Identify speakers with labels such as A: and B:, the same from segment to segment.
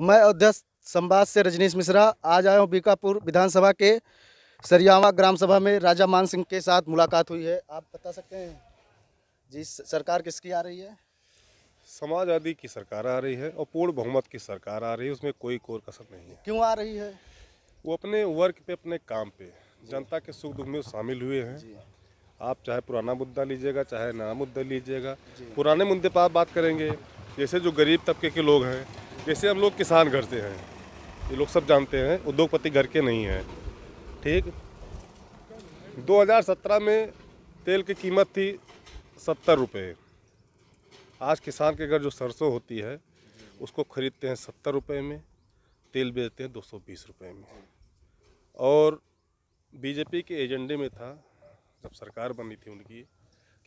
A: मैं अयोध्या संवाद से रजनीश मिश्रा आज आया हूँ बीकापुर विधानसभा के सरियावा ग्राम सभा में राजा मान सिंह के साथ मुलाकात हुई है। आप बता सकते हैं जी सरकार किसकी आ रही है?
B: समाजवादी की सरकार आ रही है और पूर्ण बहुमत की सरकार आ रही है, उसमें कोई कोर कसर नहीं है।
A: क्यों आ रही है?
B: वो अपने वर्क पे, अपने काम पे, जनता के सुख दुख में शामिल हुए हैं। आप चाहे पुराना मुद्दा लीजिएगा, चाहे नया मुद्दा लीजिएगा, पुराने मुद्दे पर आप बात करेंगे। जैसे जो गरीब तबके के लोग हैं, जैसे हम लोग किसान घर से हैं, ये लोग सब जानते हैं, उद्योगपति घर के नहीं हैं। ठीक, 2017 में तेल की कीमत थी 70 रुपये। आज किसान के घर जो सरसों होती है उसको खरीदते हैं 70 रुपये में, तेल बेचते हैं 220 रुपये में। और बीजेपी के एजेंडे में था जब सरकार बनी थी उनकी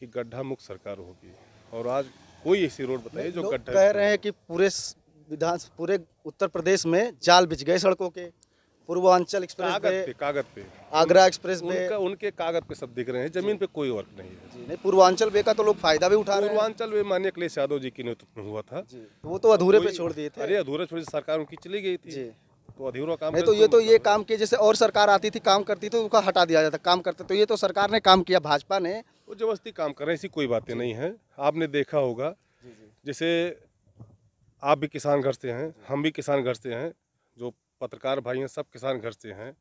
B: कि गड्ढा मुक्त सरकार होगी, और आज कोई ऐसी रोड बताइए जो गड्ढा।
A: कह रहे हैं कि पूरे उत्तर प्रदेश में जाल बिछ गए सड़कों के। पूर्वांचल एक्सप्रेस
B: कागज पे
A: आगरा एक्सप्रेस पे
B: उनके कागज पे सब दिख रहे हैं, जमीन पे कोई वर्क नहीं है
A: जी। नहीं, पूर्वांचल वे का तो लोग फायदा भी उठा रहे हैं।
B: पूर्वांचल वे माननीय अखिलेश यादव जी के नेतृत्व में हुआ था
A: जी, तो वो तो अधूरे पे छोड़ दिए थे।
B: अरे अधूरे छोड़, सरकार उनकी चली गई थी जी। तो अधूरा काम
A: नहीं तो ये काम किए, जैसे और सरकार आती थी काम करती थी उसका हटा दिया जाता काम करते, तो ये तो सरकार ने काम किया, भाजपा ने।
B: वो जबरदस्ती काम कर रहे हैं, ऐसी कोई बातें नहीं है। आपने देखा होगा जैसे आप भी किसान घर से हैं, हम भी किसान घर से हैं, जो पत्रकार भाई हैं सब किसान घर से हैं।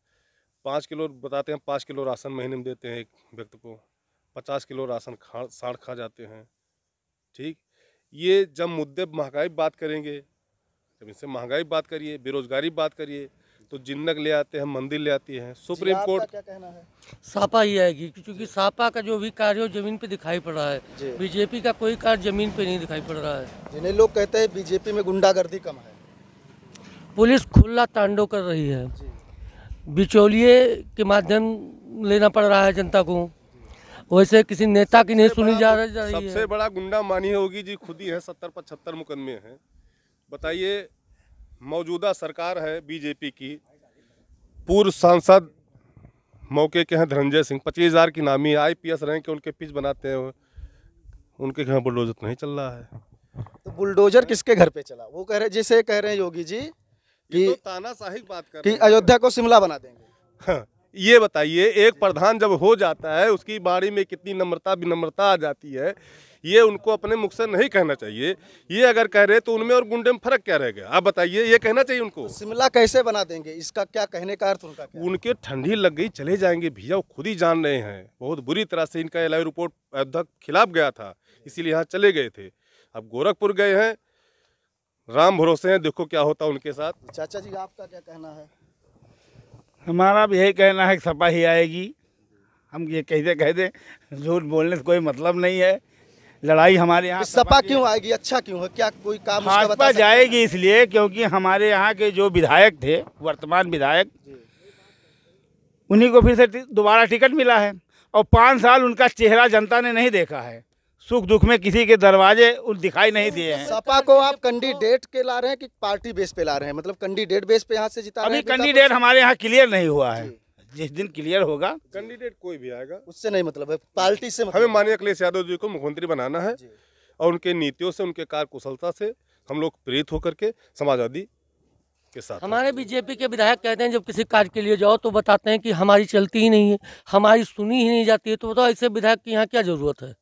B: 5 किलो बताते हैं, 5 किलो राशन महीने में देते हैं एक व्यक्ति को, 50 किलो राशन साढ़ खा जाते हैं। ठीक, ये जब मुद्दे महंगाई बात करेंगे, जब इनसे महंगाई बात करिए, बेरोजगारी बात करिए, तो जिन्नक ले आते हैं, मंदिर ले आती है। सुप्रीम कोर्ट
A: क्या कहना है?
C: सापा ही आएगी, क्योंकि सापा का जो भी कार्य हो जमीन पे दिखाई पड़ रहा है। बीजेपी का कोई कार्य जमीन पे नहीं दिखाई पड़ रहा है।
A: जिन्हें लोग कहते हैं बीजेपी में गुंडागर्दी कम है,
C: पुलिस खुला तांडव कर रही है, बिचौलिए के माध्यम लेना पड़ रहा है जनता को, वैसे किसी नेता की नहीं सुनी जा रही है।
B: सबसे बड़ा गुंडा मानी होगी जी खुद ही है, 70-75 मुकदमे हैं। बताइए, मौजूदा सरकार है बीजेपी की, पूर्व सांसद मौके के हैं धनंजय सिंह, 25,000 की नामी IPS रैंक के, उनके पिच बनाते हैं, उनके घर बुलडोजर नहीं चल रहा है।
A: तो बुलडोजर किसके घर पे चला? वो कह रहे, जैसे कह रहे हैं योगी जी कि
B: तो तानाशाही बात कर
A: कि अयोध्या को शिमला बना देंगे।
B: हाँ, ये बताइए, एक प्रधान जब हो जाता है उसकी बाड़ी में कितनी नम्रता विनम्रता आ जाती है, ये उनको अपने मुख से नहीं कहना चाहिए। ये अगर कह रहे तो उनमें और गुंडे में फर्क क्या रह गया? आप बताइए, ये कहना चाहिए उनको।
A: तो शिमला कैसे बना देंगे, इसका क्या कहने का अर्थ उनका क्या?
B: उनके ठंडी लग गई, चले जाएंगे भैया, वो खुद ही जान रहे हैं। बहुत बुरी तरह से इनका LIV रिपोर्ट अयोध्या के खिलाफ गया था, इसीलिए यहाँ चले गए थे। अब गोरखपुर गए हैं, राम भरोसे हैं, देखो क्या होता उनके साथ।
A: चाचा जी आपका क्या कहना है?
D: हमारा भी यही कहना है कि सपा ही आएगी। हम ये कहते झूठ बोलने से कोई मतलब नहीं है। लड़ाई हमारे यहाँ
A: सपा क्यों आएगी, अच्छा क्यों है, क्या कोई काम उसका बता
D: भाजपा जाएगी इसलिए क्योंकि हमारे यहाँ के जो विधायक थे, वर्तमान विधायक, उन्हीं को फिर से दोबारा टिकट मिला है, और 5 साल उनका चेहरा जनता ने नहीं देखा है। सुख दुख में किसी के दरवाजे दिखाई नहीं दिए हैं।
A: सपा को आप कैंडिडेट के ला रहे हैं कि पार्टी बेस पे ला रहे हैं? मतलब कैंडिडेट बेस पे यहाँ से जिता रहे हैं?
D: अभी कैंडिडेट हमारे यहाँ क्लियर नहीं हुआ है, जिस दिन क्लियर होगा
B: कैंडिडेट कोई भी आएगा
A: उससे नहीं मतलब है, पार्टी से मतलब।
B: हमें माननीय अखिलेश यादव जी को मुख्यमंत्री बनाना है, और उनके नीतियों से, उनके कार्य कुशलता से हम लोग प्रेरित होकर के समाजवादी के साथ।
C: हमारे बीजेपी के विधायक कहते हैं जब किसी कार्य के लिए जाओ तो बताते हैं कि हमारी चलती ही नहीं है, हमारी सुनी ही नहीं जाती है। तो बताओ ऐसे विधायक की यहाँ क्या जरूरत है?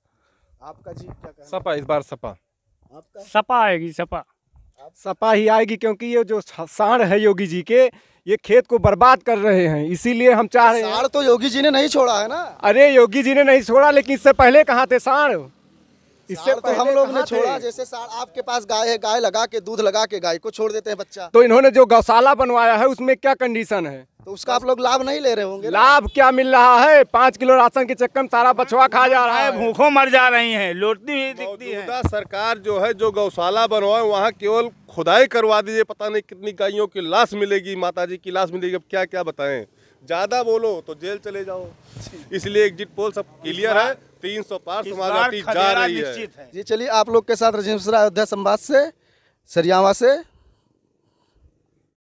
A: आपका जी क्या कहना?
E: सपा, इस बार सपा।
A: आपका?
E: सपा आएगी, सपा ही आएगी, क्योंकि ये जो साढ़ है योगी जी के, ये खेत को बर्बाद कर रहे हैं, इसीलिए हम चाह रहे हैं।
A: साढ़ तो योगी जी ने नहीं छोड़ा है ना।
E: अरे योगी जी ने नहीं छोड़ा, लेकिन इससे पहले कहाँ थे साढ़? इससे
A: तो हम लोग ने छोड़ा। जैसे साढ़ आपके पास गाय है, गाय लगा के दूध लगा के गाय को छोड़ देते हैं बच्चा।
E: तो इन्होंने जो गौशाला बनवाया है उसमें क्या कंडीशन है?
A: तो उसका आप लोग लाभ नहीं ले रहे होंगे।
E: लाभ क्या मिल रहा है? 5 किलो राशन के चक्कर में सारा बछवा खा जा रहा है,
D: भूखों मर जा रही हैं, लौटती हुई दिखती है।
B: मौजूदा सरकार जो है, जो गौशाला बनवाए वहाँ केवल खुदाई करवा दीजिए, पता नहीं कितनी गायों की लाश मिलेगी, माता जी की लाश मिलेगी। अब क्या क्या बताएं, ज्यादा बोलो तो जेल चले जाओ। इसलिए एग्जिट पोल सब क्लियर है, 300 पार समाजवादी जा रही है।
A: जी चलिए, आप लोग के साथ रजनीश मिश्रा, अयोध्या संवाद से, सरियावा से।